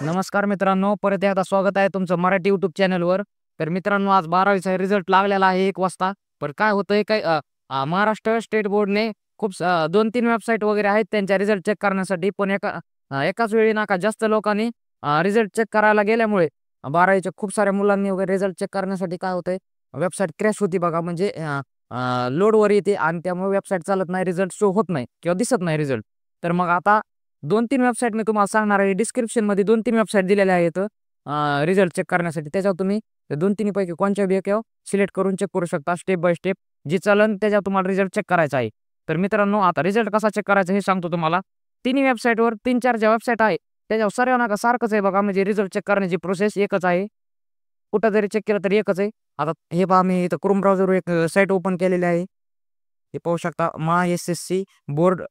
नमस्कार मित्रांनो, परत एकदा स्वागत आहे तुमचं मराठी यूट्यूब चॅनलवर. तर मित्रांनो, आज 12वीचा रिझल्ट लागलेला आहे 1 वाजता. पण काय होतंय काय महाराष्ट्र स्टेट बोर्डने खूप 2-3 वेबसाईट वगैरे आहेत त्यांच्या रिझल्ट चेक करण्यासाठी. पण एकाच वेळी ना का जास्त लोकांनी रिझल्ट चेक करायला गेल्यामुळे 12वीच्या खूप साऱ्या मुलांनी वगैरे रिझल्ट चेक करण्यासाठी काय होतंय, वेबसाईट क्रॅश होती बघा. म्हणजे लोडवर येते आणि त्यामुळे वेबसाईट चालत नाही, रिझल्ट शो होत नाही किंवा दिसत नाही रिझल्ट. तर मग आता 2-3 वेबसाईट मी तुम्हाला सांगणार आहे. डिस्क्रिप्शनमध्ये 2-3 वेबसाईट दिलेल्या आहेत रिझल्ट चेक करण्यासाठी. त्याच्यावर तुम्ही 2-3 पैकी कोणत्या बी एकावर सिलेक्ट करून चेक करू शकता स्टेप बाय स्टेप. जी चालेल त्याच्यावर तुम्हाला रिझल्ट चेक करायचा आहे. तर मित्रांनो, आता रिझल्ट कसा चेक करायचा हे सांगतो तुम्हाला. तिन्ही वेबसाईटवर 3-4 ज्या वेबसाईट आहे त्याच्यावर सर्व नाका सारखंच आहे बघा. म्हणजे रिझल्ट चेक करण्याची प्रोसेस एकच आहे. कुठं जरी चेक केलं तरी एकच आहे. आता हे पहा, मी इथं क्रोम ब्राउझरवर एक साईट ओपन केलेली आहे. हे पाहू शकता, MySSC बोर्ड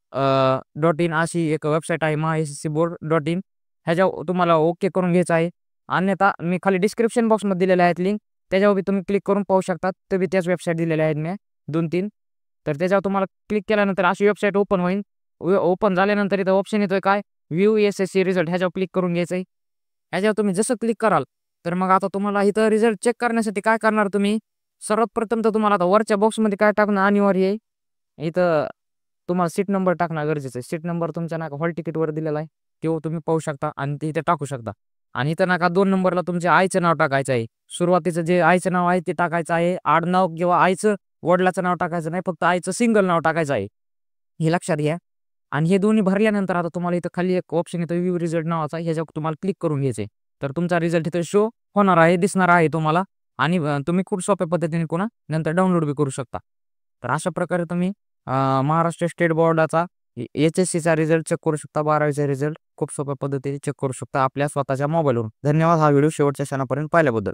.in अशी एक वेबसाईट आहे, MySSC board.in. ह्याच्यावर तुम्हाला ओके करून घ्यायचं आहे. अन्यथा मी खाली डिस्क्रिप्शन बॉक्समध्ये दिलेल्या आहेत लिंक, त्याच्यावर बी तुम्ही क्लिक करून पाहू शकता. ते बी त्याच वेबसाईट दिलेल्या आहेत मी 2-3. तर त्याच्यावर तुम्हाला क्लिक केल्यानंतर अशी वेबसाईट ओपन होईल. ओपन झाल्यानंतर इथं ऑप्शन येतोय काय, व्ह्यू SSC रिझल्ट, ह्याच्यावर क्लिक करून घ्यायचं आहे. ह्याच्यावर तुम्ही जसं क्लिक कराल तर मग आता तुम्हाला इथं रिझल्ट चेक करण्यासाठी काय करणार तुम्ही, सर्वात प्रथम तर तुम्हाला आता वरच्या बॉक्समध्ये काय टाकणं अनिवार्य आहे. इथं तुम्हाला सीट नंबर टाकणं गरजेचं आहे. सीट नंबर तुमच्या नाका हॉल तिकीटवर दिलेला आहे, तो तुम्ही पाहू शकता आणि ते इथे टाकू शकता. आणि इथं नाका 2 नंबरला तुमच्या आईचं नाव टाकायचं आहे. सुरुवातीचं जे आईचं नाव आहे ते टाकायचं आहे. आडनाव किंवा आईचं वडिलाचं नाव टाकायचं नाही, फक्त आईचं सिंगल नाव टाकायचं आहे. हे लक्षात घ्या. आणि हे दोन्ही भरल्यानंतर आता तुम्हाला इथं खाली एक ऑप्शन येतं व्ह्यू रिझल्ट नावाचा, ह्याच्यावर तुम्हाला क्लिक करून घ्यायचं आहे. तर तुमचा रिझल्ट इथं शो होणार आहे, दिसणार आहे तुम्हाला. आणि तुम्ही खूप सोप्या पद्धतीने पुन्हा नंतर डाउनलोड बी करू शकता. तर अशा प्रकारे तुम्ही महाराष्ट्र स्टेट बोर्डाचा HSCचा रिझल्ट चेक करू शकता. 12वीचा रिझल्ट खूप सोप्या पद्धतीने चेक करू शकता आपल्या स्वतःच्या मोबाईलवरून. धन्यवाद हा व्हिडिओ शेवटच्या क्षणापर्यंत पाहिल्याबद्दल.